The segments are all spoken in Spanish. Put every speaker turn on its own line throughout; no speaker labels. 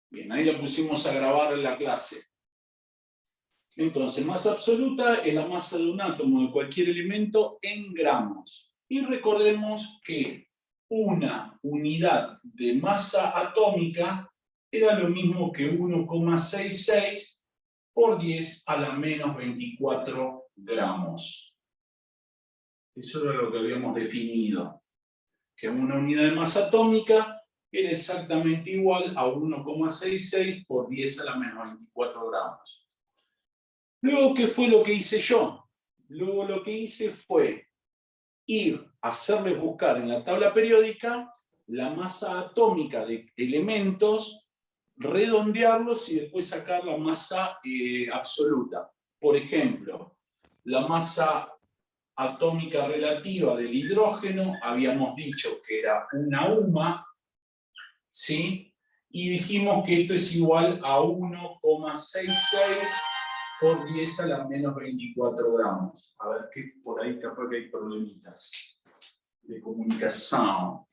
Bien, ahí la pusimos a grabar en la clase. Entonces, masa absoluta es la masa de un átomo de cualquier elemento en gramos. Y recordemos que una unidad de masa atómica era lo mismo que 1,66 por 10 a la menos 24 gramos. Eso era lo que habíamos definido. Que una unidad de masa atómica era exactamente igual a 1,66 por 10 a la menos 24 gramos. Luego, ¿qué fue lo que hice yo? Luego lo que hice fue ir a hacerles buscar en la tabla periódica la masa atómica de elementos, redondearlos y después sacar la masa absoluta. Por ejemplo, la masa atómica relativa del hidrógeno, habíamos dicho que era una UMA, ¿sí? Y dijimos que esto es igual a 1,66 por 10 a la menos 24 gramos. A ver, que por ahí capaz que hay problemitas de comunicación.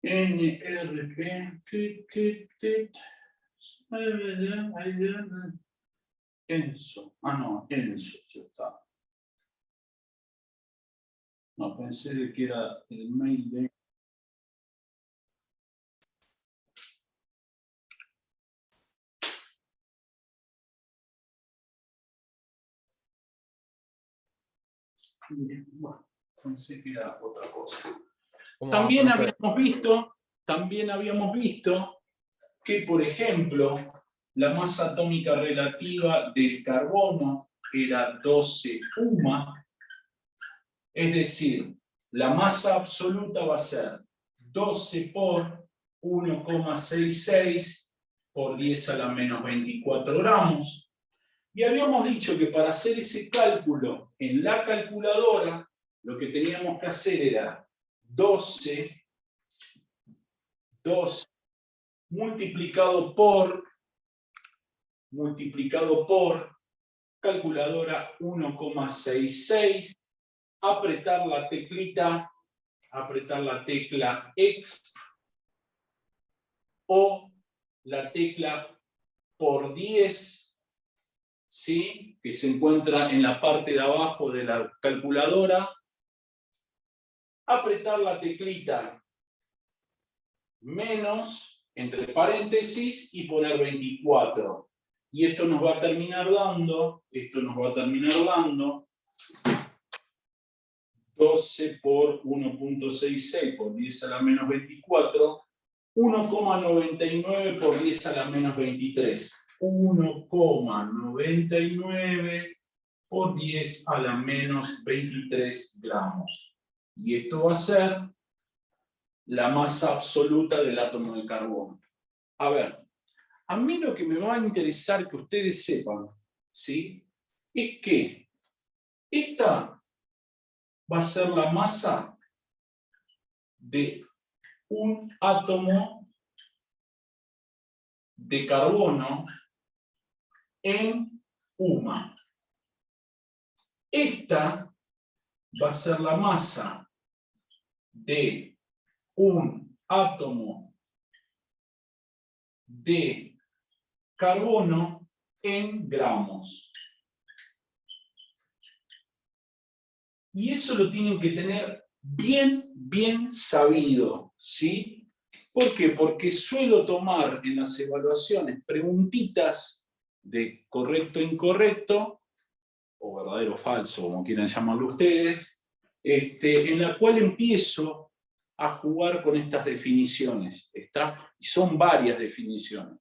NRP. Enzo. Ah, no, Enzo, ya está. No, pensé de que era el mail de... Bueno, pensé que era otra cosa. También habíamos visto que, por ejemplo, la masa atómica relativa del carbono era 12 UMA, es decir, la masa absoluta va a ser 12 por 1,66 por 10 a la menos 24 gramos. Y habíamos dicho que para hacer ese cálculo en la calculadora, lo que teníamos que hacer era 12 multiplicado por calculadora 1,66, apretar la teclita, apretar la tecla X o la tecla por 10, ¿sí? Que se encuentra en la parte de abajo de la calculadora, apretar la teclita menos, entre paréntesis, y poner 24. Y esto nos va a terminar dando, 12 por 1,66 por 10 a la menos 24, 1,99 por 10 a la menos 23. 1,99 por 10 a la menos 23 gramos. Y esto va a ser la masa absoluta del átomo de carbono. A ver, a mí lo que me va a interesar que ustedes sepan, ¿sí? Es que esta va a ser la masa de un átomo de carbono en UMA. Esta va a ser la masa de un átomo de carbono en gramos. Y eso lo tienen que tener bien sabido, ¿sí? ¿Por qué? Porque suelo tomar en las evaluaciones preguntitas de correcto, incorrecto, o verdadero o falso, como quieran llamarlo ustedes, en la cual empiezo a jugar con estas definiciones, ¿está? Y son varias definiciones.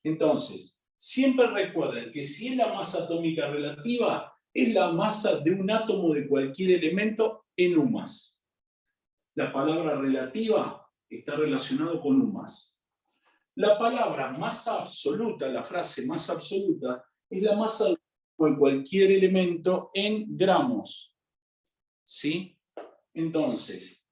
Entonces, siempre recuerden que si es la masa atómica relativa, es la masa de un átomo de cualquier elemento en UMAS. La palabra relativa está relacionada con UMAS. La palabra masa absoluta, la frase masa absoluta, es la masa de cualquier elemento en gramos. ¿Sí? Entonces,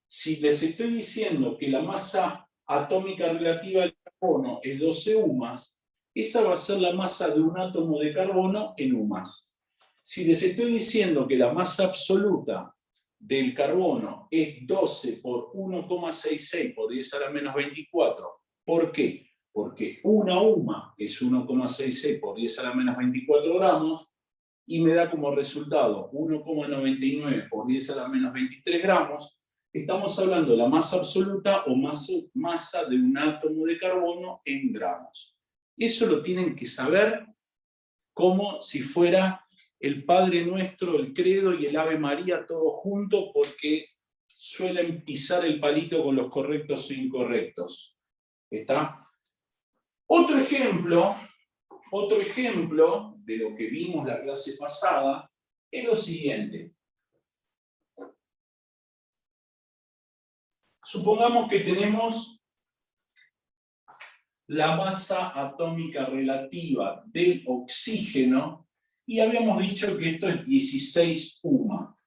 si les estoy diciendo que la masa atómica relativa del carbono es 12 UMAS, esa va a ser la masa de un átomo de carbono en UMAS. Si les estoy diciendo que la masa absoluta del carbono es 12 por 1,66 por 10 a la menos 24 ¿Por qué? Porque una UMA es 1,66 por 10 a la menos 24 gramos y me da como resultado 1,99 por 10 a la menos 23 gramos. Estamos hablando de la masa absoluta o masa de un átomo de carbono en gramos. Eso lo tienen que saber como si fuera el Padre Nuestro, el Credo y el Ave María todos juntos, porque suelen pisar el palito con los correctos e incorrectos. ¿Está? Otro ejemplo de lo que vimos la clase pasada es lo siguiente. Supongamos que tenemos la masa atómica relativa del oxígeno y habíamos dicho que esto es 16 UMA.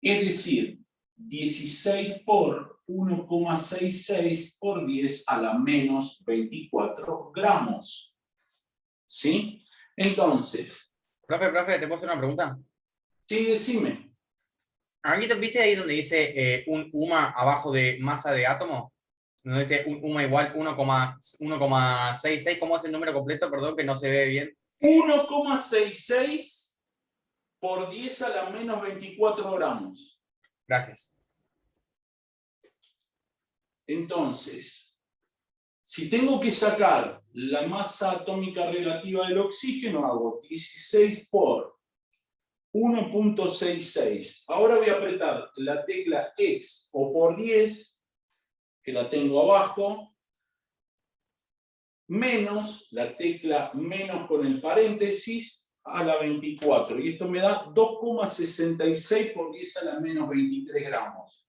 Es decir, 16 por 1,66 por 10 a la menos 24 gramos. ¿Sí? Entonces...
Profe, ¿te puedo hacer una pregunta?
Sí, decime.
¿Viste ahí donde dice un UMA abajo de masa de átomo? Donde dice un UMA igual 1,66. ¿Cómo es el número completo? Perdón, que no se ve bien.
1,66 por 10 a la menos 24 gramos.
Gracias.
Entonces, si tengo que sacar la masa atómica relativa del oxígeno, hago 16 por 1,66. Ahora voy a apretar la tecla X o por 10, que la tengo abajo, menos la tecla menos con el paréntesis a la 24. Y esto me da 2,66 por 10 a la menos 23 gramos.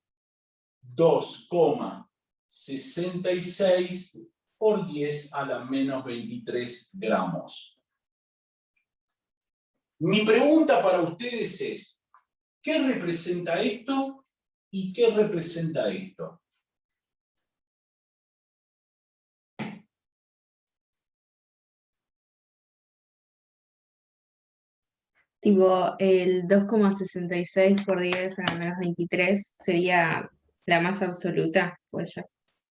2,66 por 10 a la menos 23 gramos. Mi pregunta para ustedes es, ¿qué representa esto y qué representa esto?
Tipo, el 2,66 por 10 a la menos 23 sería la masa absoluta, pues ya.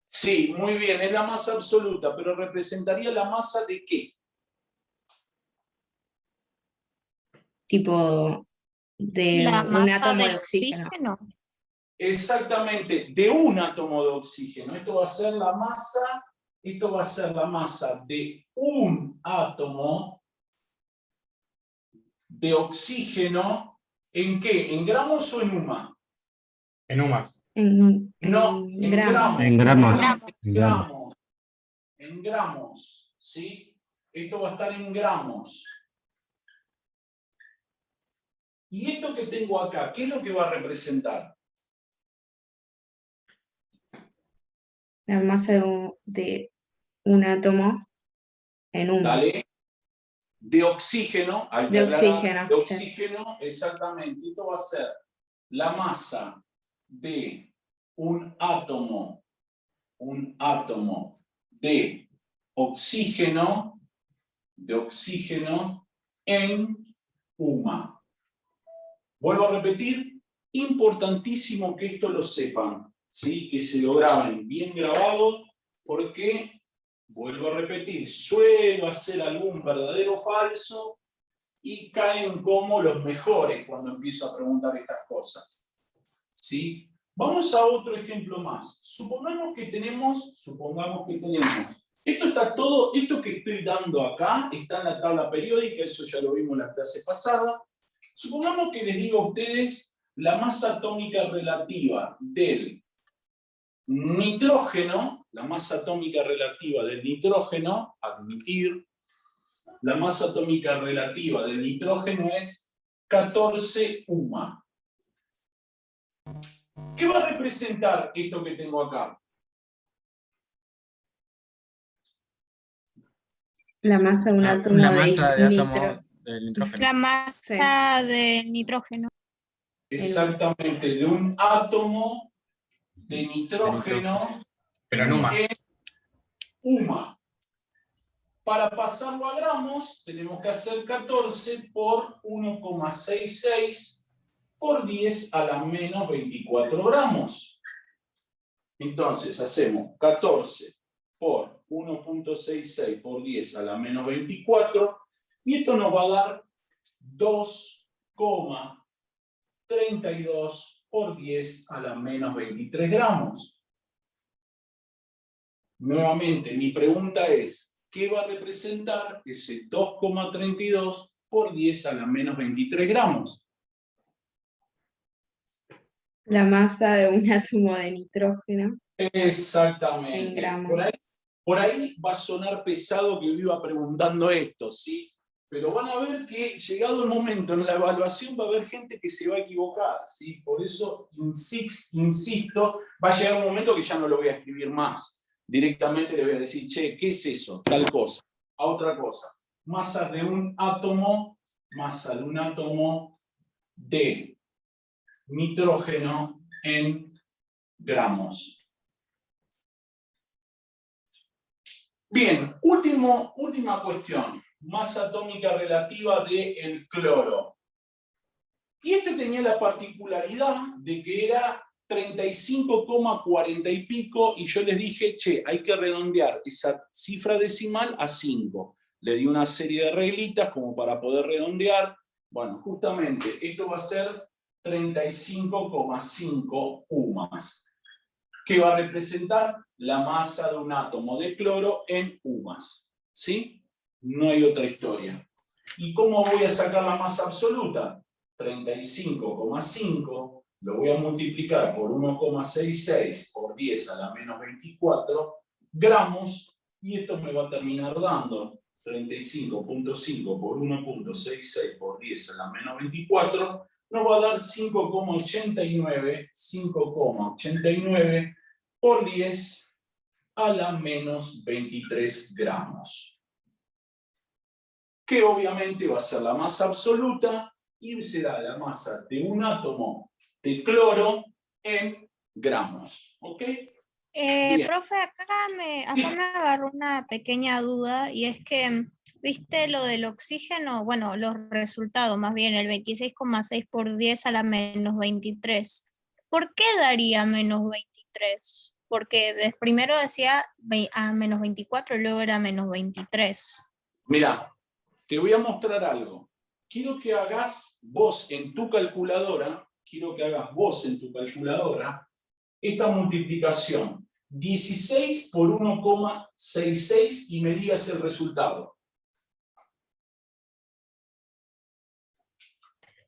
Sí, muy bien, es la masa absoluta, pero ¿representaría la masa de qué?
Tipo, de
La
un
masa
átomo de
del
oxígeno.
oxígeno.
Exactamente, de un átomo de oxígeno. Esto va a ser la masa, de un átomo de oxígeno. ¿En qué? ¿En gramos o en UMA?
En UMAS.
No, en gramos.
En gramos.
En gramos, ¿sí? Esto va a estar en gramos. Y esto que tengo acá, ¿qué es lo que va a representar?
La masa de un átomo en un.
Dale. De oxígeno, hay que
De
aclarar,
oxígeno.
de oxígeno, exactamente. Esto va a ser la masa de un átomo de oxígeno en UMA. Vuelvo a repetir, importantísimo que esto lo sepan, ¿sí? Que se lo graben bien grabado, porque, vuelvo a repetir, suelo hacer algún verdadero o falso y caen como los mejores cuando empiezo a preguntar estas cosas. ¿Sí? Vamos a otro ejemplo más. Supongamos que tenemos, esto está todo, esto que estoy dando acá, está en la tabla periódica, eso ya lo vimos en la clase pasada. Supongamos que les digo a ustedes la masa atómica relativa del nitrógeno, admitir, la masa atómica relativa del nitrógeno es 14 UMA. ¿Qué va a representar esto que tengo acá?
La masa de un átomo
La masa de átomo
nitro.
del nitrógeno.
La masa del nitrógeno.
Exactamente, de un átomo de nitrógeno
Pero en UMAS.
en UMA. Para pasarlo a gramos, tenemos que hacer 14 por 1,66 por 10 a la menos 24 gramos. Entonces hacemos 14 por 1.66 por 10 a la menos 24, y esto nos va a dar 2,32 por 10 a la menos 23 gramos. Nuevamente, mi pregunta es, ¿qué va a representar ese 2,32 por 10 a la menos 23 gramos?
La masa de un átomo de nitrógeno en
Exactamente.
gramos.
Por ahí va a sonar pesado que yo iba preguntando esto, ¿sí? Pero van a ver que llegado el momento en la evaluación va a haber gente que se va a equivocar, ¿sí? Por eso insisto, va a llegar un momento que ya no lo voy a escribir más. Directamente le voy a decir, che, ¿qué es eso? Tal cosa. A otra cosa. Masa de un átomo de nitrógeno en gramos. Bien, última cuestión. Masa atómica relativa del cloro. Y este tenía la particularidad de que era 35,40 y pico, y yo les dije, che, hay que redondear esa cifra decimal a 5. Le di una serie de reglitas como para poder redondear. Bueno, justamente esto va a ser 35,5 UMAS, que va a representar la masa de un átomo de cloro en UMAS. ¿Sí? No hay otra historia. ¿Y cómo voy a sacar la masa absoluta? 35,5 lo voy a multiplicar por 1,66 por 10 a la menos 24 gramos, y esto me va a terminar dando 35,5 por 1,66 por 10 a la menos 24, nos va a dar 5,89 por 10 a la menos 23 gramos. Que obviamente va a ser la masa absoluta y será la masa de un átomo de cloro en gramos. ¿Ok? Bien.
Profe, acá me agarró una pequeña duda, y es que, ¿viste lo del oxígeno? Bueno, los resultados, más bien, el 26,6 por 10 a la menos 23. ¿Por qué daría menos 23? Porque primero decía a menos 24 y luego era menos 23.
Mira, te voy a mostrar algo. Quiero que hagas vos en tu calculadora, esta multiplicación. 16 por 1,66 y me digas el resultado.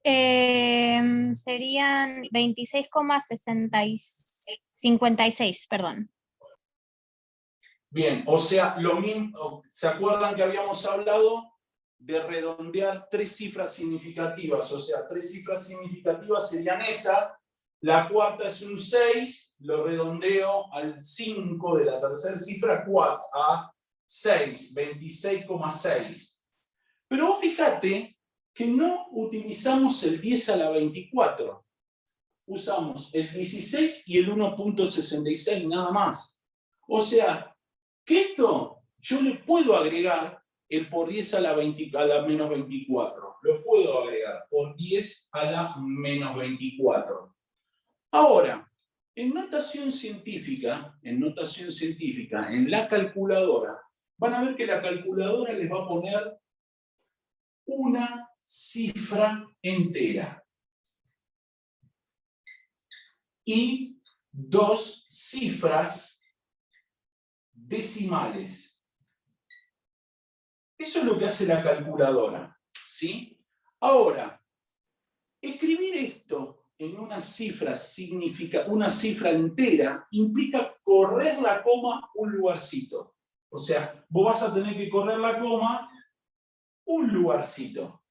Serían 26,56, perdón.
Bien, o sea, lo mismo, ¿se acuerdan que habíamos hablado de redondear tres cifras significativas? O sea, tres cifras significativas serían esa, la cuarta es un 6, lo redondeo al 5 de la tercera cifra, 4, a 6, 26,6. Pero vos fíjate que no utilizamos el 10 a la 24. Usamos el 16 y el 1.66 nada más. O sea, que esto yo le puedo agregar el por 10 a la menos 24. Lo puedo agregar por 10 a la menos 24. Ahora, en notación científica, en la calculadora, van a ver que la calculadora les va a poner una cifra entera y dos cifras decimales. Eso es lo que hace la calculadora, ¿sí? Ahora, escribir esto en una cifra entera implica correr la coma un lugarcito. O sea, vos vas a tener que correr la coma un lugarcito.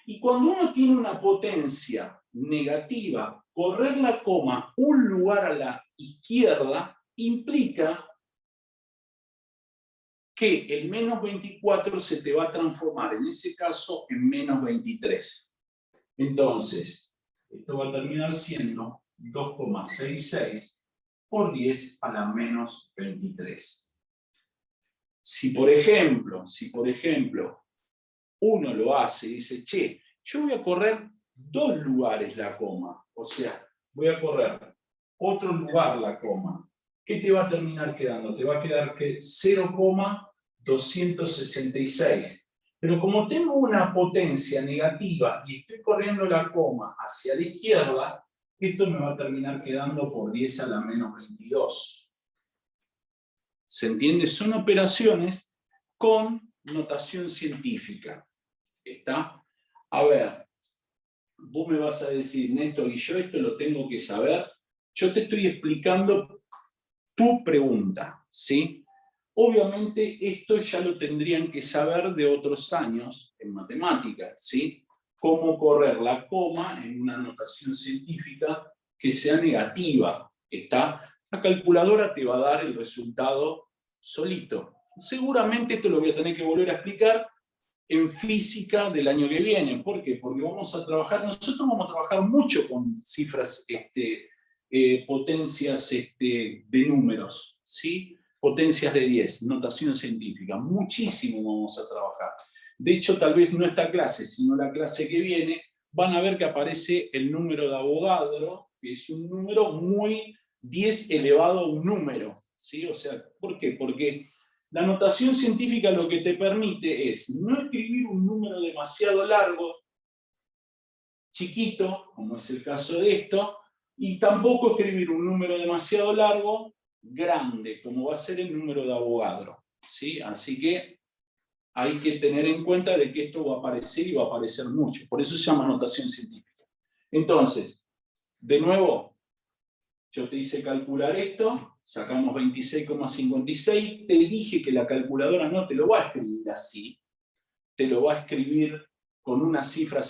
Y cuando uno tiene una potencia negativa, correr la coma un lugar a la izquierda implica que el menos 24 se te va a transformar, en ese caso, en menos 23. Entonces, esto va a terminar siendo 2,66 por 10 a la menos 23. Si por ejemplo, uno lo hace y dice, che, yo voy a correr dos lugares la coma, o sea, voy a correr otro lugar la coma ¿qué te va a terminar quedando? Te va a quedar que 0,266. Pero como tengo una potencia negativa y estoy corriendo la coma hacia la izquierda, esto me va a terminar quedando por 10 a la menos 22. ¿Se entiende? Son operaciones con notación científica. ¿Está? A ver, vos me vas a decir, Néstor, y yo esto lo tengo que saber. Yo te estoy explicando tu pregunta, ¿sí? Obviamente esto ya lo tendrían que saber de otros años en matemáticas, ¿sí? Cómo correr la coma en una notación científica que sea negativa, ¿está? La calculadora te va a dar el resultado solito. Seguramente esto lo voy a tener que volver a explicar en física del año que viene. ¿Por qué? Porque nosotros vamos a trabajar mucho con cifras, potencias de números, ¿sí? Potencias de 10, notación científica, muchísimo vamos a trabajar. De hecho, tal vez no esta clase, sino la clase que viene, van a ver que aparece el número de Avogadro, que es un número muy 10 elevado a un número, ¿sí? O sea, ¿por qué? Porque la notación científica lo que te permite es no escribir un número demasiado largo, chiquito, como es el caso de esto, y tampoco escribir un número demasiado largo, grande, como va a ser el número de Avogadro, ¿sí? Así que hay que tener en cuenta de que esto va a aparecer y va a aparecer mucho. Por eso se llama notación científica. Entonces, de nuevo, yo te hice calcular esto, sacamos 26,56, te dije que la calculadora no te lo va a escribir así, te lo va a escribir con una cifra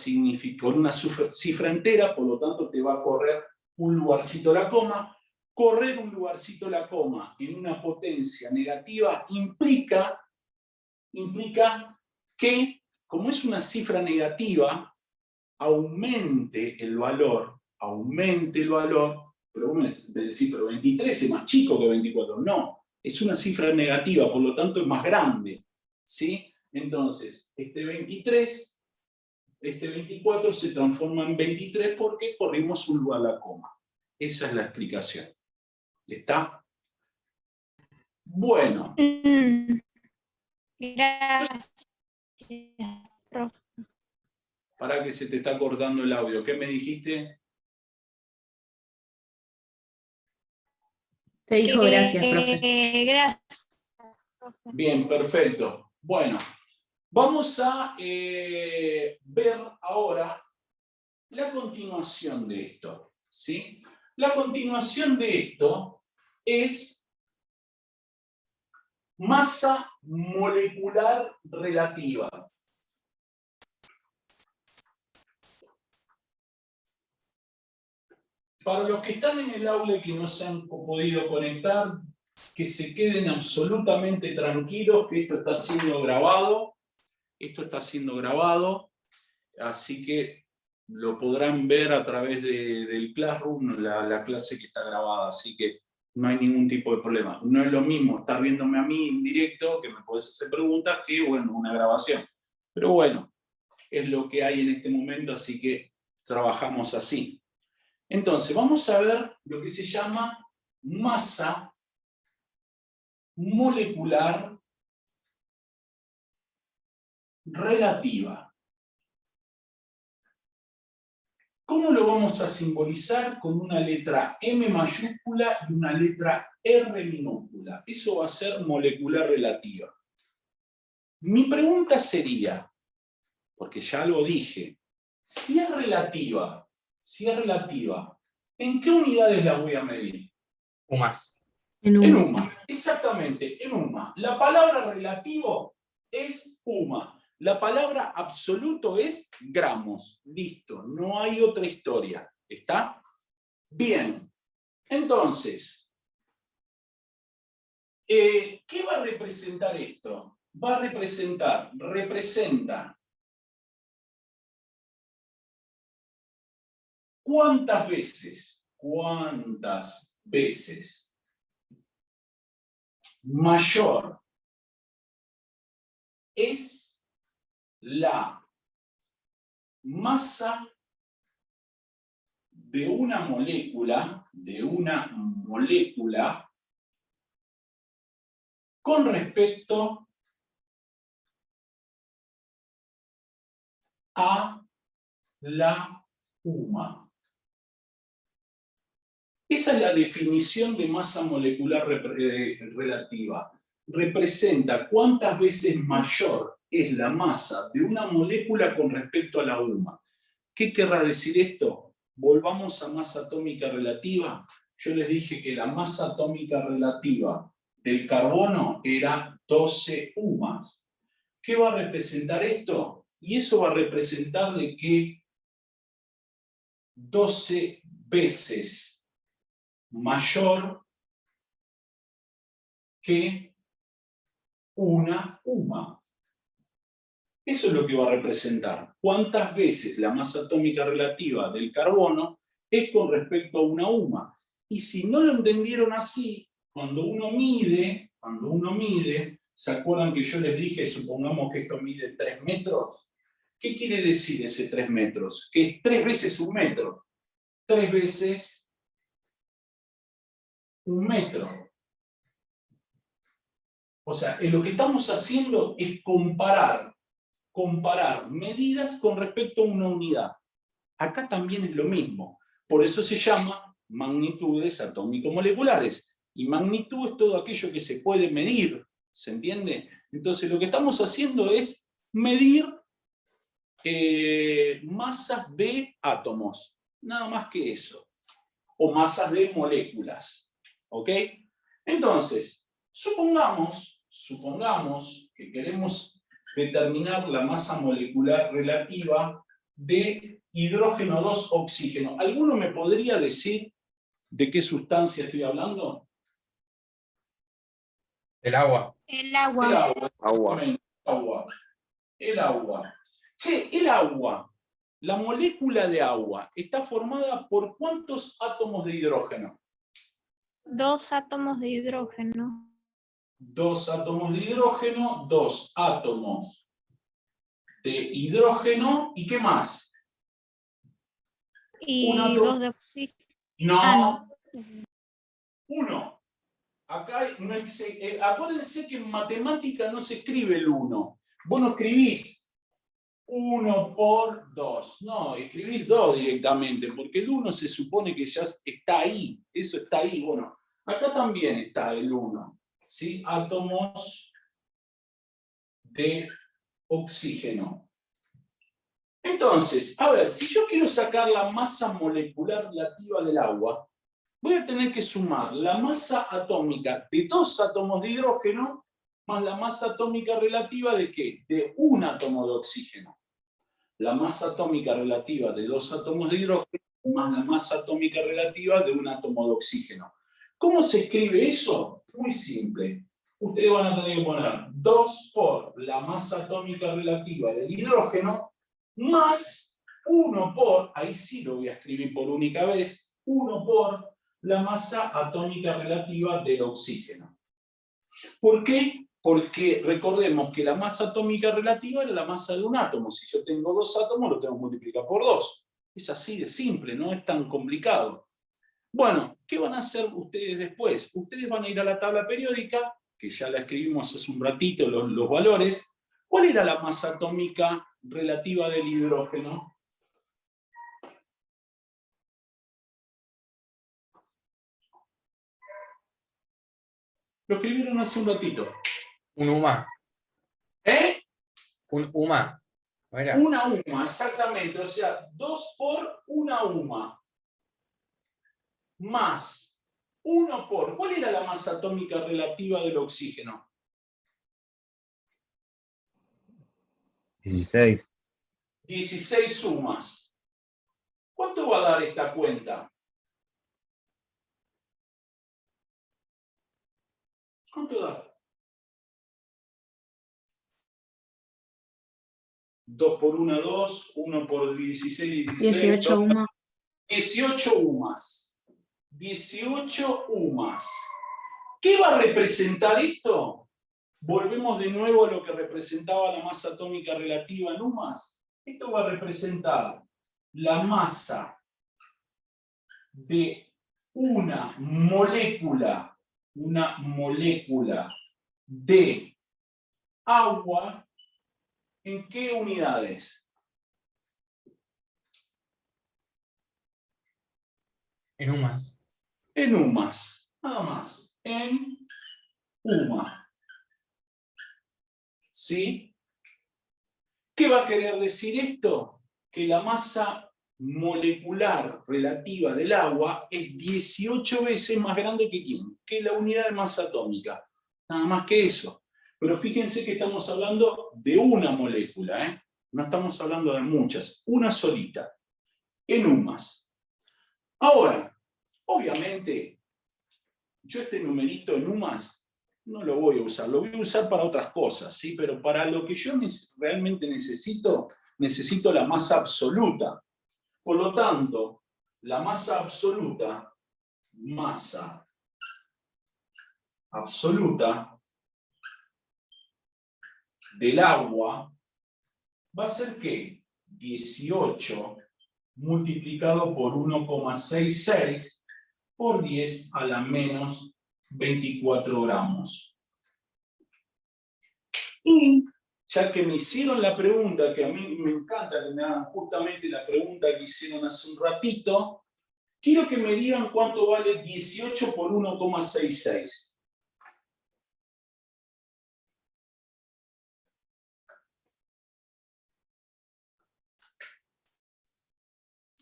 entera, por lo tanto te va a correr un lugarcito la coma. Correr un lugarcito la coma en una potencia negativa implica que, como es una cifra negativa, aumente el valor, pero vos me decís, pero 23 es más chico que 24. No, es una cifra negativa, por lo tanto es más grande, ¿sí? Entonces, este 24 se transforma en 23 porque corrimos un lugar a la coma. Esa es la explicación. ¿Está? Bueno.
Gracias, profe.
Para que se te está cortando el audio. ¿Qué me dijiste?
Te dijo gracias, profe.
Gracias.
Bien, perfecto. Bueno, vamos a ver ahora la continuación de esto, ¿sí? La continuación de esto es masa molecular relativa. Para los que están en el aula y que no se han podido conectar, que se queden absolutamente tranquilos, que esto está siendo grabado. Esto está siendo grabado, así que lo podrán ver a través del Classroom, la clase que está grabada, así que no hay ningún tipo de problema. No es lo mismo estar viéndome a mí en directo, que me podés hacer preguntas, que bueno, una grabación. Pero bueno, es lo que hay en este momento, así que trabajamos así. Entonces, vamos a ver lo que se llama masa molecular relativa. ¿Cómo lo vamos a simbolizar? Con una letra M mayúscula y una letra R minúscula. Eso va a ser molecular relativa. Mi pregunta sería, porque ya lo dije, si es relativa, ¿en qué unidades la voy a medir?
UMAS.
En
En
un...
UMA, exactamente, en UMA. La palabra relativo es UMA. La palabra absoluto es gramos. Listo, no hay otra historia. ¿Está? Bien. Entonces, ¿qué va a representar esto? Representa ¿cuántas veces mayor es la masa de una molécula con respecto a la UMA. Esa es la definición de masa molecular relativa. Representa cuántas veces mayor es la masa de una molécula con respecto a la UMA. ¿Qué querrá decir esto? Volvamos a masa atómica relativa. Yo les dije que la masa atómica relativa del carbono era 12 UMAs. ¿Qué va a representar esto? Y eso va a representar de que 12 veces mayor que una UMA. Eso es lo que va a representar. ¿Cuántas veces la masa atómica relativa del carbono es con respecto a una UMA? Y si no lo entendieron así, cuando uno mide, ¿se acuerdan que yo les dije, supongamos que esto mide 3 metros? ¿Qué quiere decir ese 3 metros? Que es 3 veces un metro. 3 veces un metro. O sea, lo que estamos haciendo es comparar medidas con respecto a una unidad. Acá también es lo mismo. Por eso se llama magnitudes atómico-moleculares. Y magnitud es todo aquello que se puede medir. ¿Se entiende? Entonces lo que estamos haciendo es medir masas de átomos. Nada más que eso. O masas de moléculas. ¿Ok? Entonces, supongamos que queremos determinar la masa molecular relativa de hidrógeno 2 oxígeno. ¿Alguno me podría decir de qué sustancia estoy hablando?
El agua.
El agua.
El agua. Che, el agua, la molécula de agua, está formada por ¿cuántos átomos de hidrógeno?
2 átomos de hidrógeno.
2 átomos de hidrógeno, 2 átomos de hidrógeno, ¿y qué más?
Y
Un átomo.
2 de oxígeno.
No,
No.
1. Acá no acuérdense que en matemática no se escribe el 1. Vos no escribís 1 por 2. No, escribís 2 directamente, porque el 1 se supone que ya está ahí. Eso está ahí. Bueno, acá también está el 1. ¿Sí? Átomos de oxígeno. Entonces, a ver, si yo quiero sacar la masa molecular relativa del agua, voy a tener que sumar la masa atómica de 2 átomos de hidrógeno más la masa atómica relativa de ¿qué? De un átomo de oxígeno. La masa atómica relativa de 2 átomos de hidrógeno más la masa atómica relativa de un átomo de oxígeno. ¿Cómo se escribe eso? Muy simple. Ustedes van a tener que poner 2 por la masa atómica relativa del hidrógeno más 1 por, ahí sí lo voy a escribir por única vez, 1 por la masa atómica relativa del oxígeno. ¿Por qué? Porque recordemos que la masa atómica relativa era la masa de un átomo. Si yo tengo 2 átomos, lo tengo que multiplicar por 2. Es así de simple, no es tan complicado. Bueno, ¿qué van a hacer ustedes después? Ustedes van a ir a la tabla periódica, que ya la escribimos hace un ratito, los valores. ¿Cuál era la masa atómica relativa del hidrógeno? Lo escribieron hace un ratito.
Un UMA.
¿Eh?
Un UMA. ¿No era?
Una UMA, exactamente. O sea, 2 por una UMA. Más 1 por... ¿Cuál era la masa atómica relativa del oxígeno?
16.
16 sumas. ¿Cuánto va a dar esta cuenta? ¿Cuánto da? 2 por 1, 2. 1 por 16, 16.
18 UMA.
18 UMAs. 18 UMAs. ¿Qué va a representar esto? Volvemos de nuevo a lo que representaba la masa atómica relativa en UMAs. Esto va a representar la masa de una molécula de agua, ¿en qué unidades?
En UMAS.
En UMAS, nada más. En UMA. ¿Sí? ¿Qué va a querer decir esto? Que la masa molecular relativa del agua es 18 veces más grande que ¿quién? Que la unidad de masa atómica. Nada más que eso. Pero fíjense que estamos hablando de una molécula, ¿eh? No estamos hablando de muchas, una solita, en UMAS. Ahora, obviamente, yo este numerito en UMAS no lo voy a usar, lo voy a usar para otras cosas, ¿sí? Pero para lo que yo realmente necesito la masa absoluta. Por lo tanto, la masa absoluta del agua va a ser ¿qué? 18 multiplicado por 1,66 por 10 a la menos 24 gramos. Y ya que me hicieron la pregunta, que a mí me encanta que me hagan justamente la pregunta que hicieron hace un ratito, quiero que me digan cuánto vale 18 por 1,66.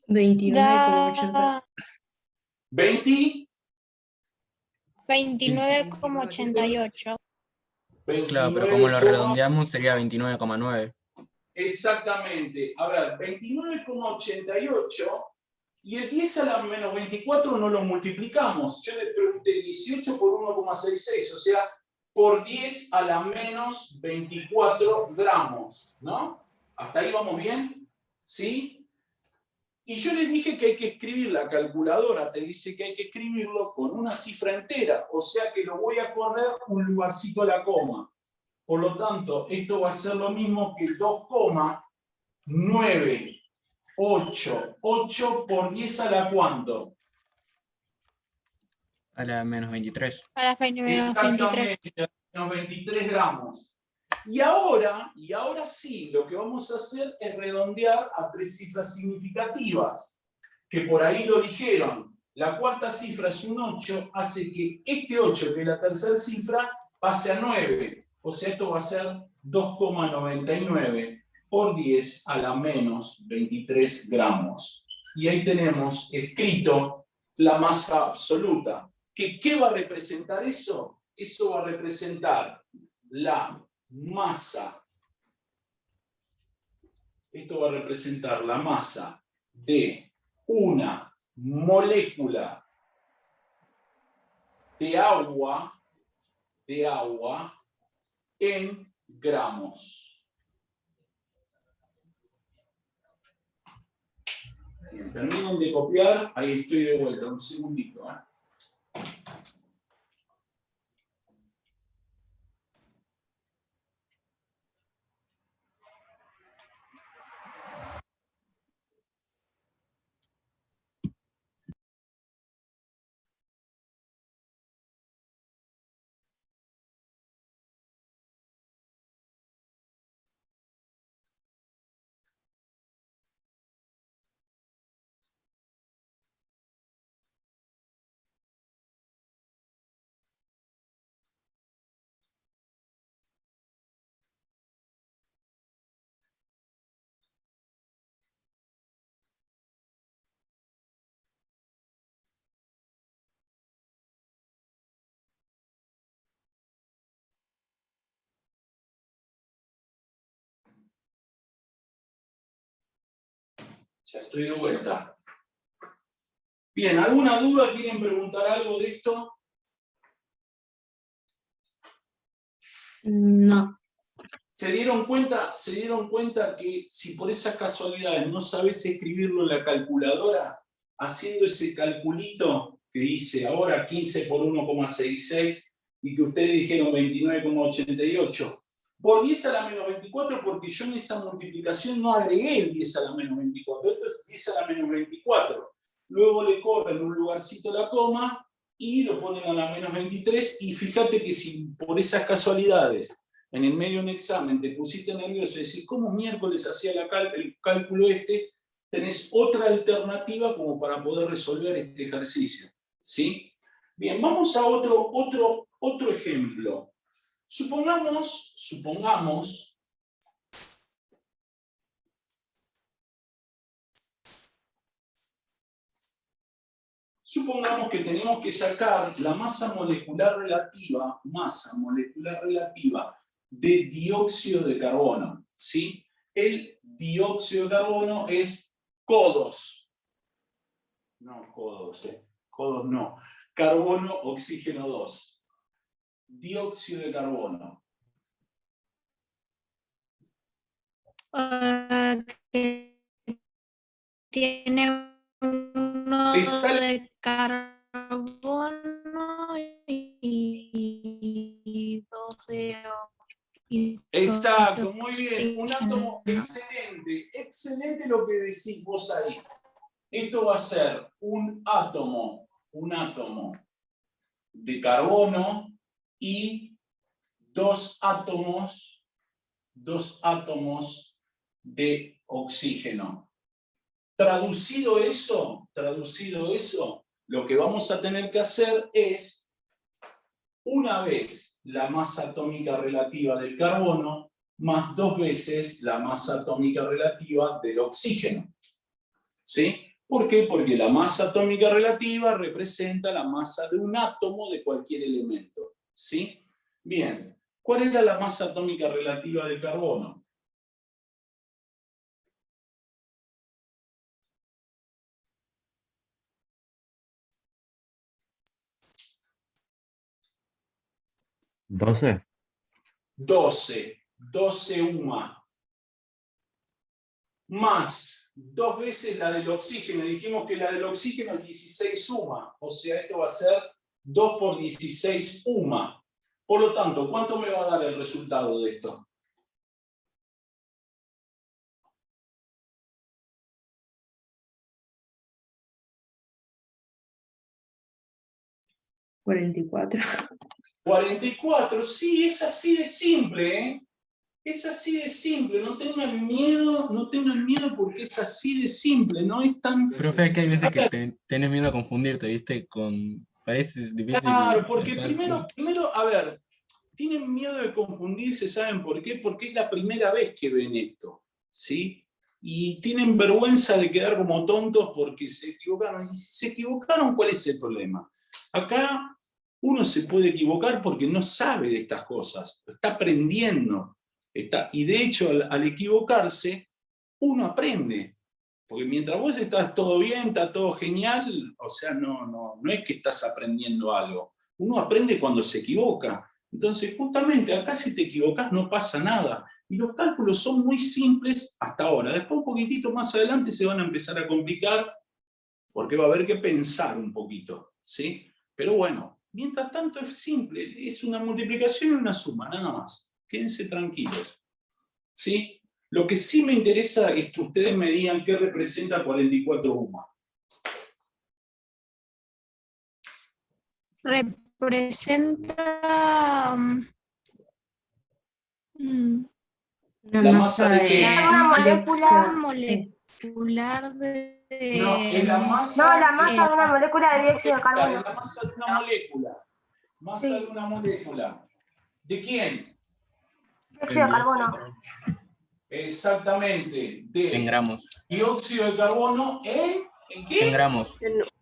$29,80.
20.
29,88.
Claro, pero como lo redondeamos sería 29,9.
Exactamente. A ver, 29,88 y el 10 a la menos 24 no lo multiplicamos. Yo le pregunté 18 por 1,66, o sea, por 10 a la menos 24 gramos, ¿no? ¿Hasta ahí vamos bien? ¿Sí? Y yo le dije que hay que escribir, la calculadora te dice que hay que escribirlo con una cifra entera, o sea que lo voy a correr un lugarcito a la coma. Por lo tanto, esto va a ser lo mismo que 2,988 por 10 a la ¿cuánto?
A la menos 23.
A las 23.
Exactamente, a menos 23 gramos. Y ahora sí, lo que vamos a hacer es redondear a 3 cifras significativas, que por ahí lo dijeron. La cuarta cifra es un 8, hace que este 8, que es la tercera cifra, pase a 9. O sea, esto va a ser 2,99 por 10 a la menos 23 gramos. Y ahí tenemos escrito la masa absoluta. ¿Qué va a representar eso? Eso va a representar la masa. Esto va a representar la masa de una molécula de agua en gramos. Bien, terminen de copiar, ahí estoy de vuelta, un segundito. Ya estoy de vuelta. Bien, ¿alguna duda? ¿Quieren preguntar algo de esto?
No.
¿Se dieron cuenta que si por esas casualidades no sabes escribirlo en la calculadora, haciendo ese calculito que dice ahora 15 por 1,66 y que ustedes dijeron 29,88, por 10 a la menos 24, porque yo en esa multiplicación no agregué el 10 a la menos 24, esto es 10 a la menos 24. Luego le corren un lugarcito la coma y lo ponen a la menos 23, y fíjate que si por esas casualidades en el medio de un examen te pusiste nervioso y decís, ¿cómo miércoles hacía el cálculo este? Tenés otra alternativa como para poder resolver este ejercicio, ¿sí? Bien, vamos a otro ejemplo. Supongamos que tenemos que sacar la masa molecular relativa de dióxido de carbono, ¿sí? El dióxido de carbono es CO2. No, CO2, CO2 no. Carbono, oxígeno 2. Dióxido de carbono.
Que tiene un nodo de carbono y 2 de oxígeno.
Exacto, muy bien. Un átomo excelente. Excelente lo que decís vos ahí. Esto va a ser un átomo de carbono y dos átomos de oxígeno. Traducido eso, lo que vamos a tener que hacer es, una vez la masa atómica relativa del carbono, más 2 veces la masa atómica relativa del oxígeno. ¿Sí? ¿Por qué? Porque la masa atómica relativa representa la masa de un átomo de cualquier elemento. ¿Sí? Bien, ¿cuál era la masa atómica relativa del carbono?
¿12?
12 UMA. Más 2 veces la del oxígeno. Dijimos que la del oxígeno es 16 UMA. O sea, esto va a ser 2 por 16 UMA. Por lo tanto, ¿cuánto me va a dar el resultado de esto?
$44.
44, sí, es así de simple, ¿eh? Es así de simple, no tengan miedo porque es así de simple, no es tan...
Profe, es que hay veces que tenés miedo a confundirte, ¿viste? Parece difícil.
Claro, porque
fácil.
primero, a ver, tienen miedo de confundirse, ¿saben por qué? Porque es la primera vez que ven esto, ¿sí? Y tienen vergüenza de quedar como tontos porque se equivocaron. Y si se equivocaron, ¿cuál es el problema? Acá uno se puede equivocar porque no sabe de estas cosas, está aprendiendo. Y de hecho, al equivocarse, uno aprende. Porque mientras vos estás todo bien, está todo genial, o sea, no es que estás aprendiendo algo. Uno aprende cuando se equivoca. Entonces, justamente acá si te equivocás no pasa nada. Y los cálculos son muy simples hasta ahora. Después, un poquitito más adelante, se van a empezar a complicar porque va a haber que pensar un poquito, ¿sí? Pero bueno, mientras tanto es simple. Es una multiplicación y una suma, nada más. Quédense tranquilos, ¿sí? Lo que sí me interesa es que ustedes me digan qué representa 44 UMA.
Representa
Una masa de
Una molécula.
molecular de...
No, es la masa...
No, la masa de una molécula de dióxido de carbono.
La masa de una molécula. Masa de una molécula. ¿De quién?
Dióxido de carbono.
Exactamente.
En gramos.
Dióxido de carbono ¿en qué?
En gramos.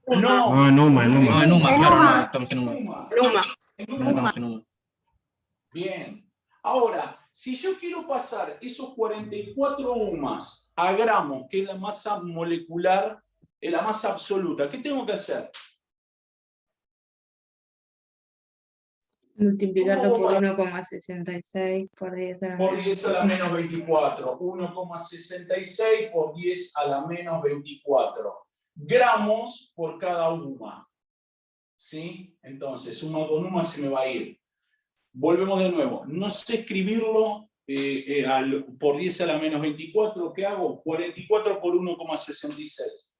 No.
En UMA.
No, en UMA,
En
claro,
UMA.
no, estamos en UMA. No estamos en UMA.
Bien. Ahora, si yo quiero pasar esos 44 UMAs a gramos, que es la masa molecular, es la masa absoluta, ¿qué tengo que hacer?
multiplicarlo por 1,66 por 10 a la
Por
menos
10 a la menos 24. 1,66 por 10 a la menos 24. Gramos por cada UMA. ¿Sí? Entonces, suma con UMA se me va a ir. Volvemos de nuevo. No sé escribirlo por 10 a la menos 24. ¿Qué hago? 44 por 1,66.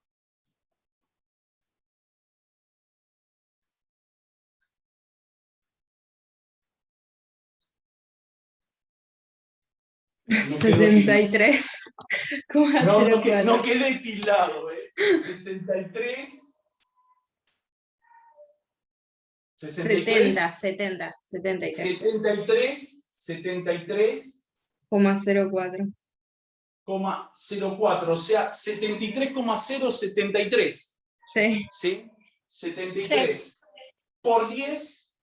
73,04.
No quedé tildado, 63.
70, 73.
73,04,
04.
o sea, 73,073,
Sí,
¿sí? 73 por 10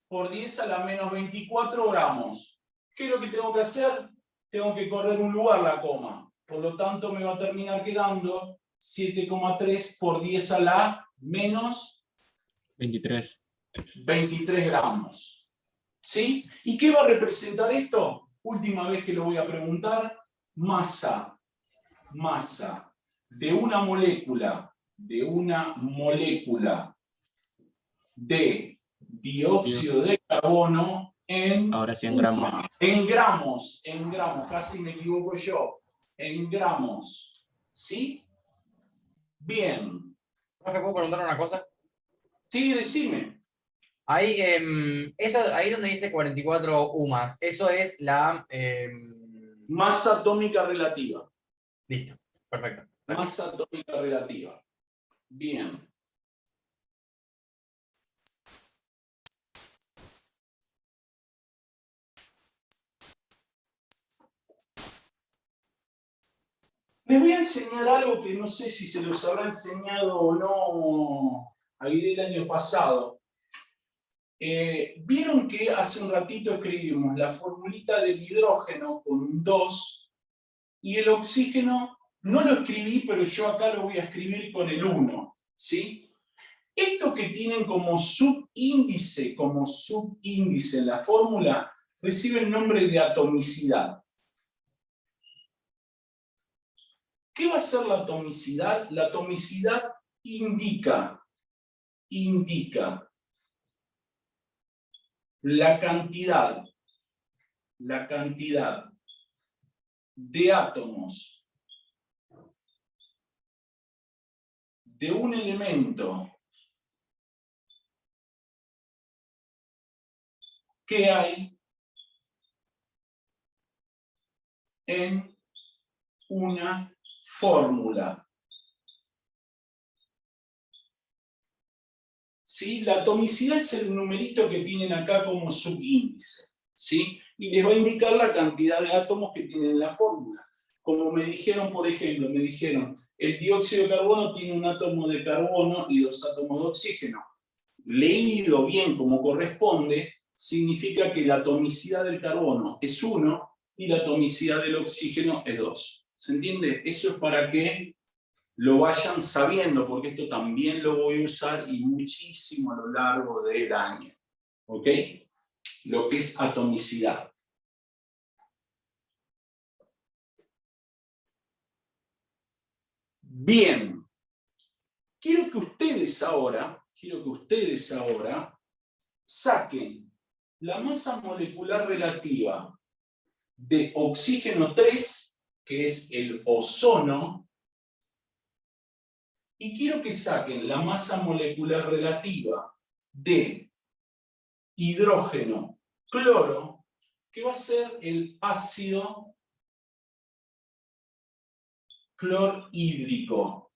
a la menos 24 gramos. ¿Qué es lo que tengo que hacer? Tengo que correr un lugar la coma. Por lo tanto, me va a terminar quedando 7,3 por 10 a la menos
23.
23 gramos. ¿Sí? ¿Y qué va a representar esto? Última vez que lo voy a preguntar. Masa de una molécula de dióxido de carbono
Ahora 100 gramos.
en gramos, casi me equivoco yo, en gramos. ¿Sí? Bien.
Profe, ¿puedo preguntar una cosa?
Sí, decime.
Ahí, ahí donde dice 44 UMAS, eso es la...
Masa atómica relativa.
Listo, perfecto.
Masa atómica relativa. Bien. Les voy a enseñar algo que no sé si se los habrá enseñado o no ahí del año pasado. Vieron que hace un ratito escribimos la formulita del hidrógeno con un 2 y el oxígeno no lo escribí, pero yo acá lo voy a escribir con el 1. ¿Sí? Esto que tienen como subíndice en la fórmula, recibe el nombre de atomicidad. ¿Qué va a ser la atomicidad? La atomicidad indica la cantidad de átomos de un elemento que hay en una fórmula. ¿Sí? La atomicidad es el numerito que tienen acá como subíndice. ¿Sí? Y les va a indicar la cantidad de átomos que tienen en la fórmula. Como me dijeron, por ejemplo, el dióxido de carbono tiene un átomo de carbono y 2 átomos de oxígeno. Leído bien como corresponde, significa que la atomicidad del carbono es 1 y la atomicidad del oxígeno es 2. ¿Se entiende? Eso es para que lo vayan sabiendo, porque esto también lo voy a usar y muchísimo a lo largo del año. ¿Ok? Lo que es atomicidad. Bien. Quiero que ustedes ahora saquen la masa molecular relativa de oxígeno 3, que es el ozono, y quiero que saquen la masa molecular relativa de hidrógeno cloro, que va a ser el ácido clorhídrico.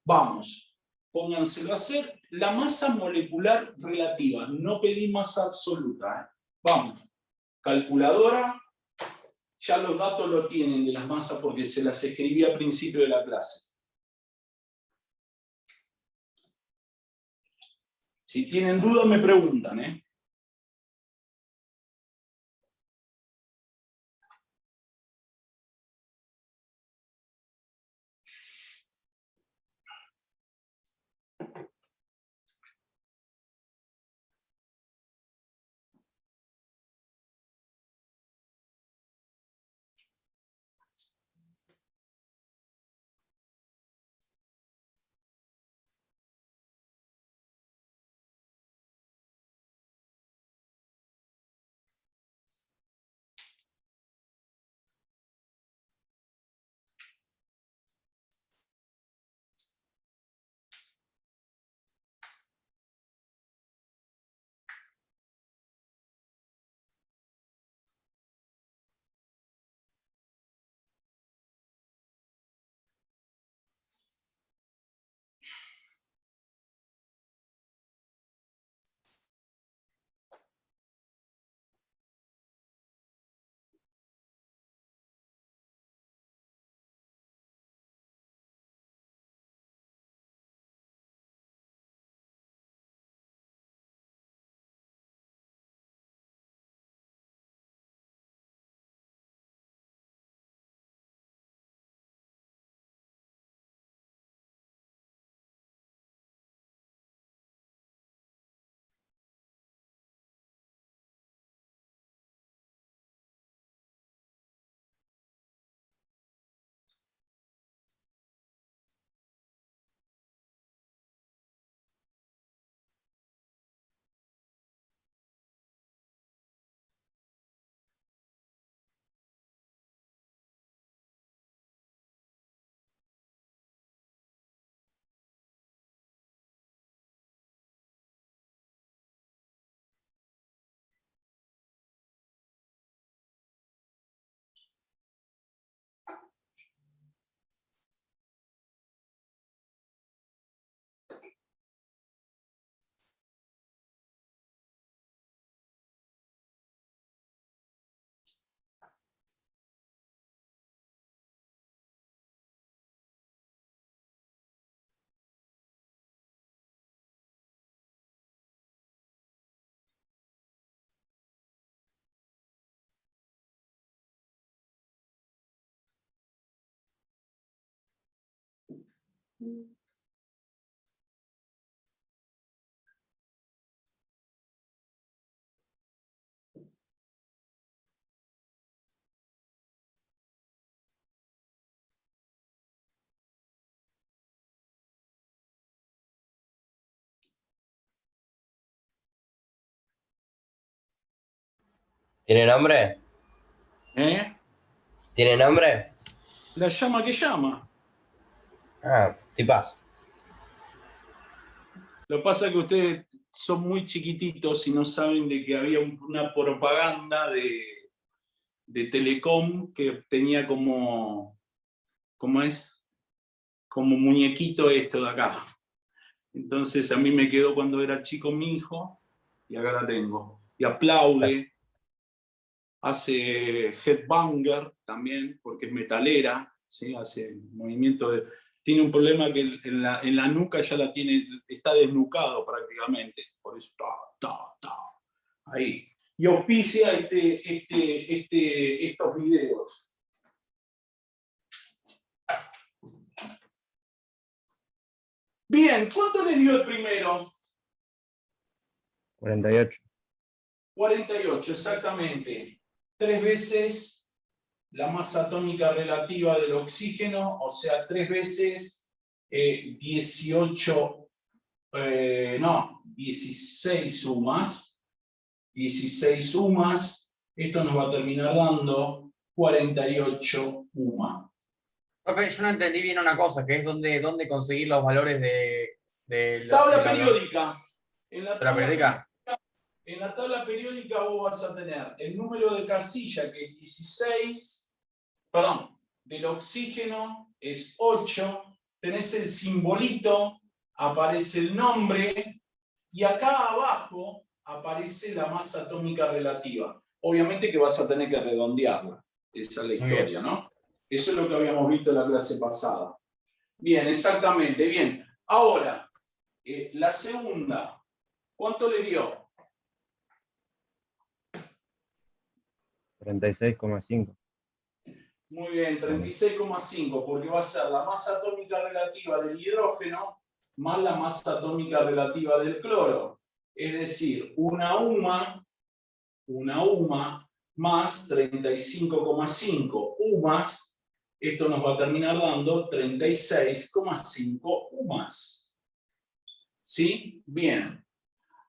Vamos, pónganselo a hacer. La masa molecular relativa, no pedí masa absoluta. Vamos, calculadora, ya los datos lo tienen de las masas porque se las escribí al principio de la clase. Si tienen dudas me preguntan, ¿eh?
¿Tiene nombre?
¿Eh?
¿Tiene nombre?
La llama que llama.
Ah, tipazo.
Lo que pasa es que ustedes son muy chiquititos y no saben de que había una propaganda de Telecom que tenía como, ¿cómo es? Como muñequito esto de acá. Entonces a mí me quedó cuando era chico mi hijo y acá la tengo. Y aplaude, hace headbanger también, porque es metalera, ¿sí? Hace movimiento de... Tiene un problema que en la nuca ya la tiene, está desnucado prácticamente. Por eso, ahí. Y auspicia estos videos. Bien, ¿cuánto le dio el primero?
48.
48, exactamente. 3 veces la masa atómica relativa del oxígeno, o sea, 3 veces 18, no, 16 sumas. 16 UMAS. Esto nos va a terminar dando 48 UMA.
Profe, yo no entendí bien una cosa, que es dónde conseguir los valores de
Tabla
la
periódica. En la tabla
periódica.
En la tabla periódica vos vas a tener el número de casilla, que es 16, perdón, del oxígeno es 8, tenés el simbolito, aparece el nombre, y acá abajo aparece la masa atómica relativa. Obviamente que vas a tener que redondearla. Esa es la historia, ¿no? Eso es lo que habíamos visto en la clase pasada. Bien, exactamente, bien. Ahora, la segunda, ¿cuánto le dio?
36,5.
Muy bien, 36,5, porque va a ser la masa atómica relativa del hidrógeno más la masa atómica relativa del cloro. Es decir, una UMA más 35,5 UMAS. Esto nos va a terminar dando 36,5 UMAS. ¿Sí? Bien.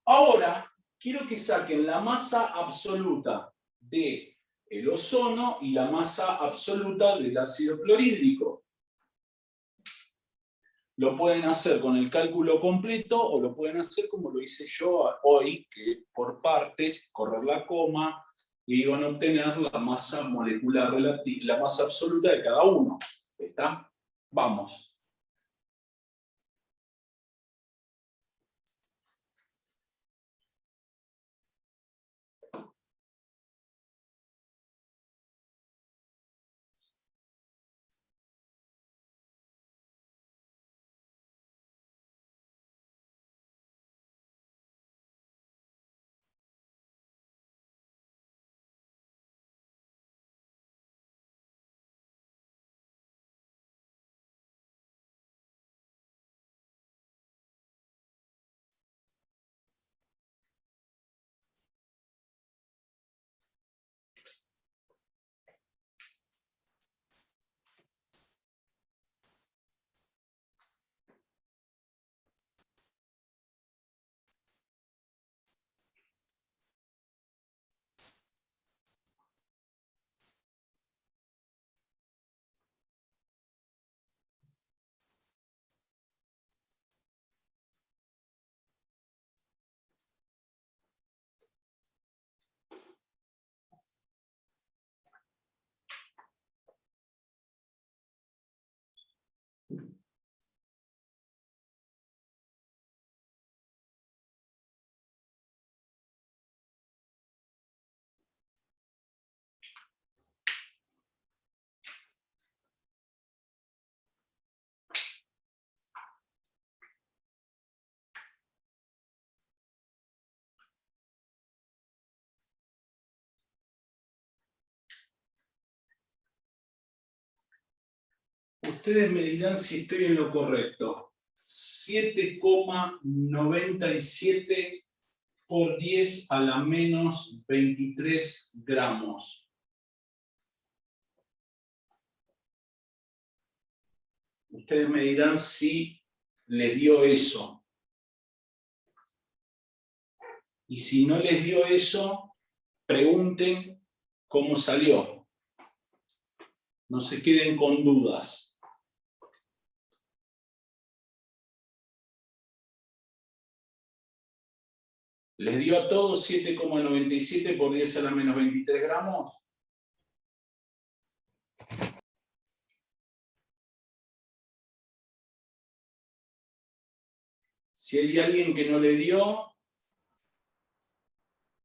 Ahora, quiero que saquen la masa absoluta del ozono y la masa absoluta del ácido clorhídrico. Lo pueden hacer con el cálculo completo o lo pueden hacer como lo hice yo hoy, que por partes, correr la coma, y van a obtener la masa molecular relativa, la masa absoluta de cada uno. ¿Está? Vamos. Ustedes me dirán si estoy en lo correcto. 7,97 por 10 a la menos 23 gramos. Ustedes me dirán si les dio eso. Y si no les dio eso, pregunten cómo salió. No se queden con dudas. ¿Les dio a todos 7,97 por 10 a la menos 23 gramos? Si hay alguien que no le dio,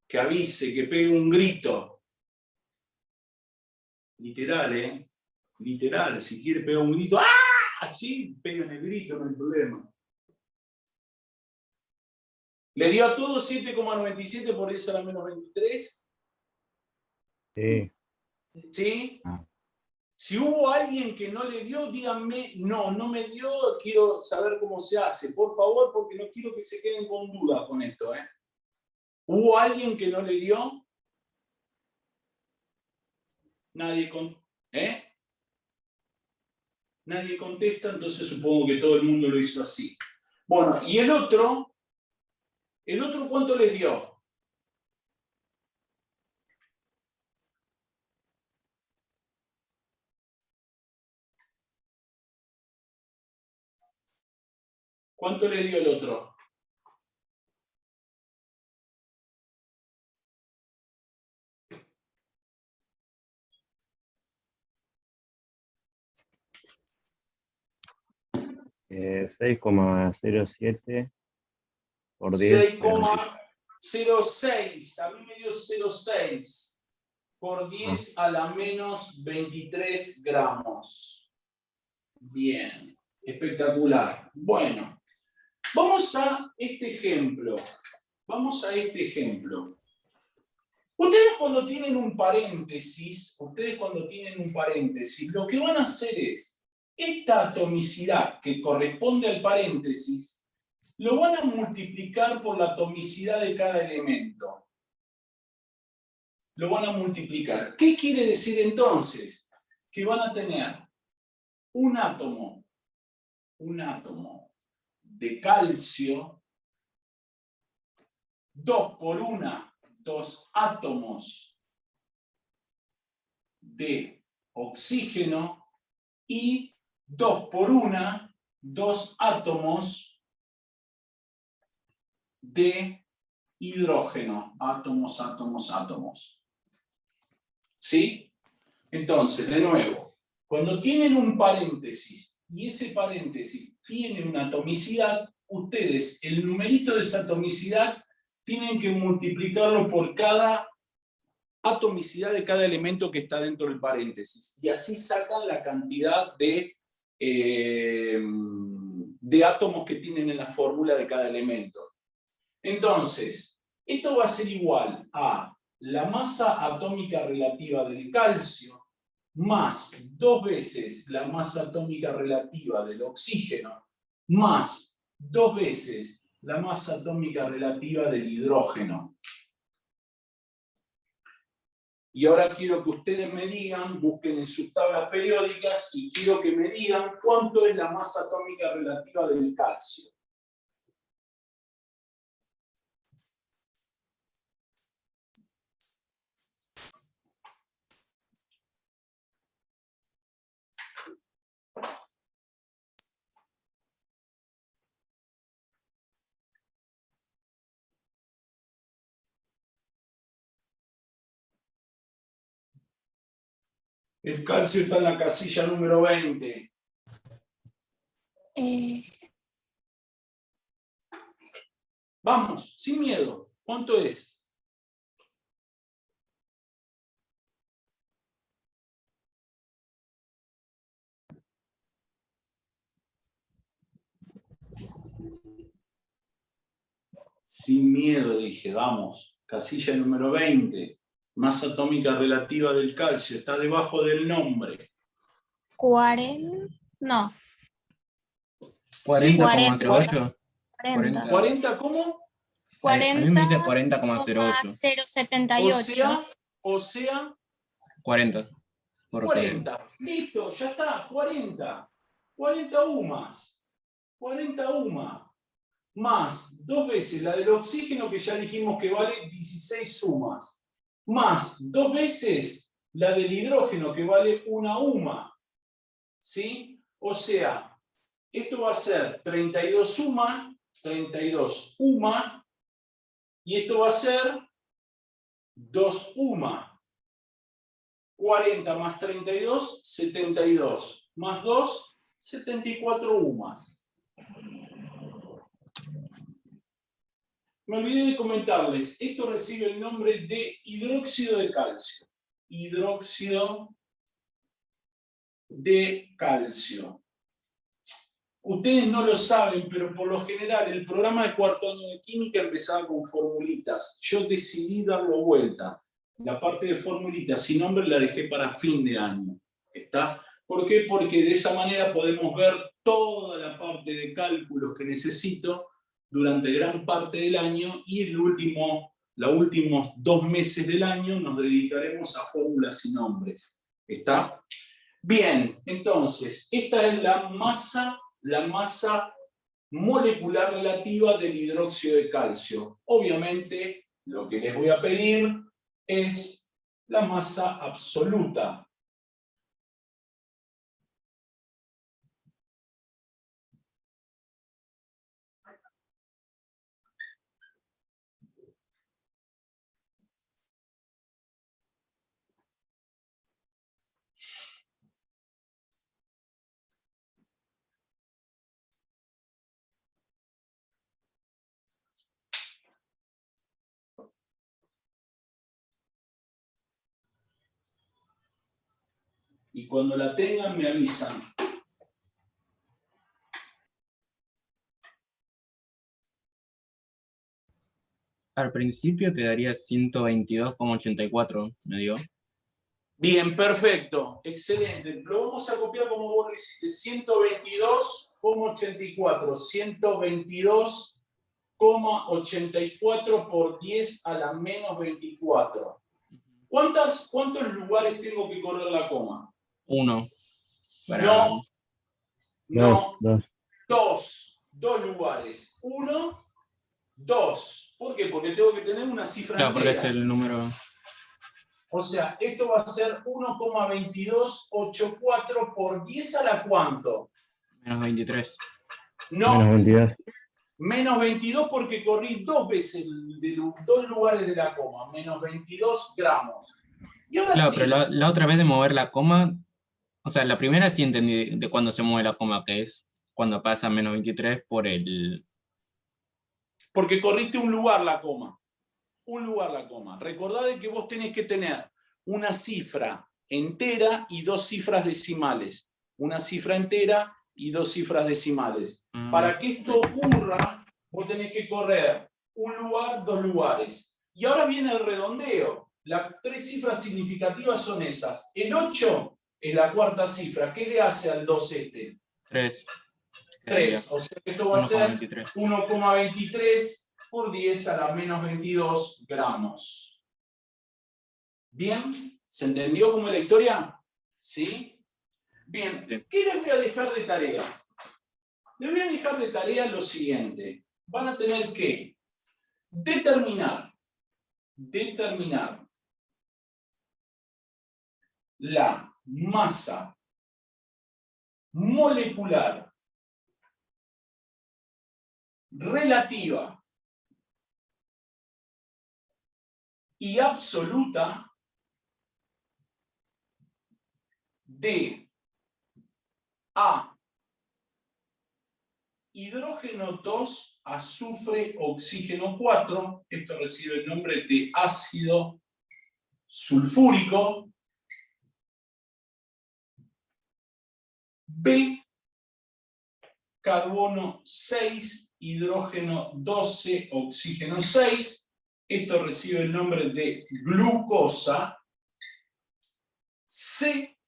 que avise, que pegue un grito. Literal, ¿eh? Literal, si quiere pegar un grito, ¡ah! Así, peguen el grito, no hay problema. ¿Les dio a todos 7,97 por 10 a la menos 23?
Sí.
¿Sí? Si hubo alguien que no le dio, díganme, no me dio, quiero saber cómo se hace, por favor, porque no quiero que se queden con dudas con esto, ¿eh? ¿Hubo alguien que no le dio? Nadie Nadie contesta, entonces supongo que todo el mundo lo hizo así. Bueno, ¿y el otro? ¿El otro cuánto les dio? ¿Cuánto le dio el otro?
Eh, 6,07 por 10.
6,06. A mí me dio 0,6 por 10 a la menos 23 gramos. Bien, espectacular. Bueno, vamos a este ejemplo. Ustedes cuando tienen un paréntesis, lo que van a hacer es, esta atomicidad que corresponde al paréntesis, lo van a multiplicar por la atomicidad de cada elemento. Lo van a multiplicar. ¿Qué quiere decir entonces? Que van a tener un átomo de calcio, 2 átomos de oxígeno y 2 átomos de hidrógeno. Átomos. ¿Sí? Entonces, de nuevo, cuando tienen un paréntesis y ese paréntesis tiene una atomicidad, ustedes, el numerito de esa atomicidad, tienen que multiplicarlo por cada atomicidad de cada elemento que está dentro del paréntesis. Y así sacan la cantidad de átomos que tienen en la fórmula de cada elemento. Entonces, esto va a ser igual a la masa atómica relativa del calcio más 2 veces la masa atómica relativa del oxígeno más 2 veces la masa atómica relativa del hidrógeno. Y ahora quiero que ustedes me digan, busquen en sus tablas periódicas, y quiero que me digan cuánto es la masa atómica relativa del calcio. El calcio está en la casilla número 20. Vamos, sin miedo. ¿Cuánto es? Sin miedo, dije, vamos. Casilla número 20. Masa atómica relativa del calcio. Está debajo del nombre.
40. No,
40,08.
40.
40, ¿cómo?
A mí me dice 40,08.
40,078.
O sea,
40. Porque
40. Listo, ya está, 40. 40 UMAS. 40 UMAS. Más 2 veces la del oxígeno, que ya dijimos que vale 16 UMAS. Más 2 veces la del hidrógeno, que vale 1 UMA. ¿Sí? O sea, esto va a ser 32 UMA, 32 UMA, y esto va a ser 2 UMA. 40 más 32, 72. Más 2, 74 UMAS. Me olvidé de comentarles, esto recibe el nombre de hidróxido de calcio. Hidróxido de calcio. Ustedes no lo saben, pero por lo general el programa de cuarto año de química empezaba con formulitas. Yo decidí darlo vuelta. La parte de formulitas sin nombre la dejé para fin de año. ¿Está? ¿Por qué? Porque de esa manera podemos ver toda la parte de cálculos que necesito durante gran parte del año, y los últimos 2 meses del año nos dedicaremos a fórmulas sin nombres. ¿Está? Bien, entonces, esta es la masa molecular relativa del hidróxido de calcio. Obviamente, lo que les voy a pedir es la masa absoluta. Y cuando la tengan me avisan.
al principio quedaría 122,84, me dio.
Bien, perfecto, excelente. Lo vamos a copiar como vos lo hiciste, 122,84, 122,84 por 10 a la menos 24. ¿Cuántos lugares tengo que correr la coma?
1.
No,
Dos.
2 lugares. 1, 2. ¿Por qué? Porque tengo que tener una cifra
Claro, porque
entera.
es el número.
O sea, esto va a ser 1,2284 por 10 a la ¿cuánto?
Menos 23.
No,
Menos 22.
menos 22 porque corrí 2 veces de 2 lugares de la coma, menos 22 gramos. Y ahora
Claro,
sí,
pero la otra vez de mover la coma, o sea, la primera sí entendí de cuándo se mueve la coma, que es cuando pasa menos 23 por el...
porque corriste un lugar la coma. Un lugar la coma. Recordad de que vos tenés que tener una cifra entera y 2 cifras decimales. Una cifra entera y 2 cifras decimales. Para que esto ocurra, vos tenés que correr un lugar, 2 lugares. Y ahora viene el redondeo. Las 3 cifras significativas son esas. El 8 es la cuarta cifra. ¿Qué le hace al 2 este?
3.
3. O sea que esto va a ser
1,23.
1,23 por 10 a la menos 22 gramos. ¿Bien? ¿Se entendió cómo es la historia? ¿Sí? Bien.
Sí.
¿Qué les voy a dejar de tarea? Les voy a dejar de tarea lo siguiente. Van a tener que determinar la masa molecular relativa y absoluta de A, hidrógeno 2, azufre, oxígeno 4, esto recibe el nombre de ácido sulfúrico, B, carbono 6, hidrógeno 12, oxígeno 6, esto recibe el nombre de glucosa, C,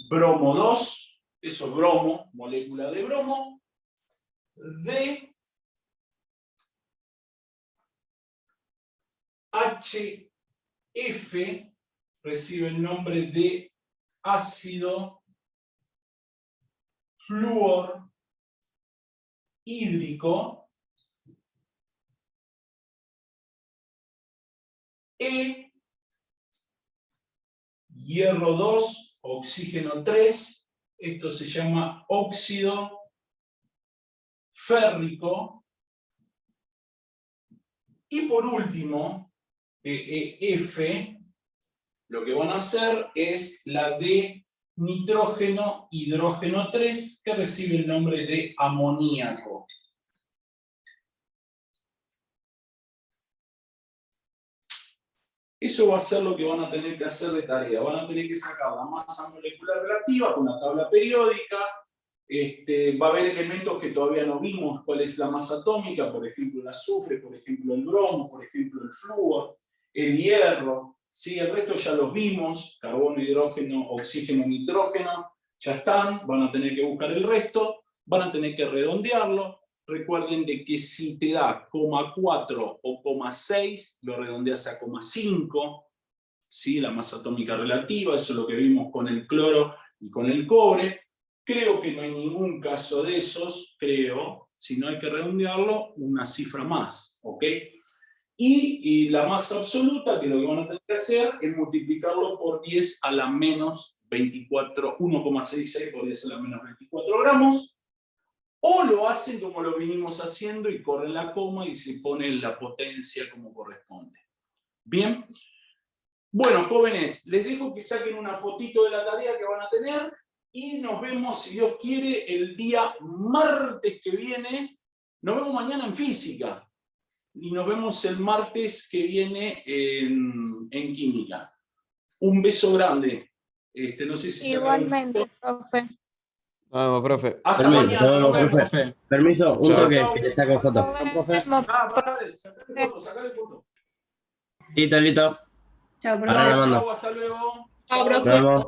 bromo 2, eso es bromo, molécula de bromo, de HF recibe el nombre de ácido fluorhídrico, hierro 2, oxígeno 3, esto se llama óxido férrico, y por último, de EF, lo que van a hacer es la de nitrógeno, hidrógeno 3, que recibe el nombre de amoníaco. Eso va a ser lo que van a tener que hacer de tarea. Van a tener que sacar la masa molecular relativa con la tabla periódica. Va a haber elementos que todavía no vimos, cuál es la masa atómica, por ejemplo el azufre, por ejemplo el bromo, por ejemplo el flúor, el hierro. Sí, el resto ya los vimos, carbono, hidrógeno, oxígeno, nitrógeno, ya están, van a tener que buscar el resto, van a tener que redondearlo. Recuerden de que si te da 0,4 o 0,6, lo redondeas a 0,5, ¿sí? La masa atómica relativa, eso es lo que vimos con el cloro y con el cobre. Creo que no hay ningún caso de esos, creo, si no hay que redondearlo, una cifra más, ¿ok? Y la masa absoluta, que lo que van a tener que hacer es multiplicarlo por 10 a la menos 24, 1,66 por 10 a la menos 24 gramos, o lo hacen como lo vinimos haciendo y corren la coma y se pone la potencia como corresponde. ¿Bien? Bueno, jóvenes, les dejo que saquen una fotito de la tarea que van a tener y nos vemos, si Dios quiere, el día martes que viene. Nos vemos mañana en física y nos vemos el martes que viene en química. Un beso grande. No sé si
Igualmente, profe.
Vamos, profe.
hasta
Permiso,
mañana, nos vemos.
Profe.
Permiso, un
Chao.
toque, que le saco foto.
Nos vemos,
Sacale foto.
Listo, listo.
Chao,
Ahora la
profe.
mando.
Chau, hasta luego.
Chao, profe.
Nos vemos.